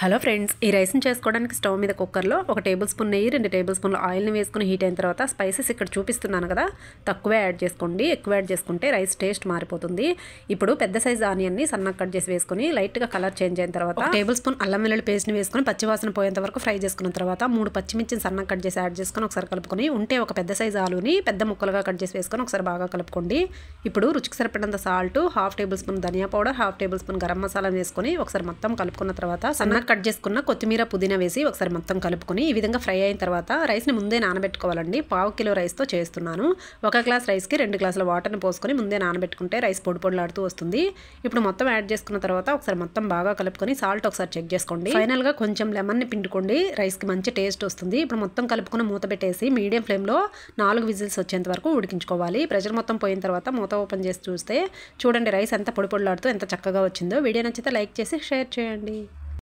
Hello friends, ఈ రైస్ని చేసుకోవడానికి స్టవ్ మీద కుక్కర్లో 1 టేబుల్ స్పూన్ నెయ్యి 2 టేబుల్ స్పూన్ల ఆయిల్ని వేసుకుని హీట్ అయిన తర్వాత స్పైసెస్ ఇక్కడ చూపిస్తున్నాను కదా, తక్కువే యాడ్ చేసుకోండి. ఎక్కువ యాడ్ చేసుకుంటే రైస్ టేస్ట్ మారిపోతుంది. ఇప్పుడు పెద్ద సైజు ఆనియన్ని సన్నగా కట్ చేసి వేసుకుని లైట్గా కలర్ చేంజ్ అయిన తర్వాత 1 టేబుల్ స్పూన్ అల్లం వెల్లుల్లి పేస్ట్ని వేసుకుని పచ్చివాసన పోయేంత వరకు ఫ్రై చేసుకున్న తర్వాత 3 పచ్చిమిర్చిని సన్నగా కట్ చేసి యాడ్ చేసుకుని ఒకసారి కలుపుకొని ఉంటే ఒక పెద్ద సైజు ఆలుని పెద్ద ముక్కలుగా కట్ చేసి వేసుకొని ఒకసారి బాగా కలుపుకోండి. ఇప్పుడు రుచికి సరిపడినంత సాల్ట్, 1/2 టేబుల్ స్పూన్ ధనియా powder, 1/2 tablespoon garam masala వేసుకొని ఒకసారి మొత్తం కలుపుకున్న తర్వాత సన్నగా కట్ చేసుకున్న కొత్తిమీర పుదీనా వేసి ఒకసారి మొత్తం కలుపుకొని ఈ విధంగా ఫ్రై అయిన తర్వాత రైస్ని ముందే నానబెట్టుకోవాలండి. 1/2 కిలో రైస్తో చేస్తున్నాను. 1 గ్లాస్ రైస్కి 2 గ్లాసుల వాటర్ని పోసుకొని ముందే నానబెట్టుకుంటే రైస్ పొడి పొడిలాడుతూ వస్తుంది. ఇప్పుడు మొత్తం యాడ్ చేసుకున్న తర్వాత ఒకసారి మొత్తం బాగా కలుపుకొని సాల్ట్ ఒకసారి చెక్ చేసుకోండి. ఫైనల్గా కొంచెం లెమన్ని పిండుకోండి, రైస్కి మంచి టేస్ట్ వస్తుంది. ఇప్పుడు మొత్తం కలుపుకొని మూత పెట్టేసి మీడియం ఫ్లేమ్లో 4 విజిల్స్ వచ్చేంత వరకు ఉడికించుకోవాలి. ప్రెషర్ మొత్తం పోయిన తర్వాత మూత ఓపెన్ చేసి చూస్తే చూడండి రైస్ ఎంత పొడి పొడిలాడుతూ ఎంత చక్కగా వచ్చిందో. వీడియో నచ్చితే లైక్ చేసి షేర్ చేయండి.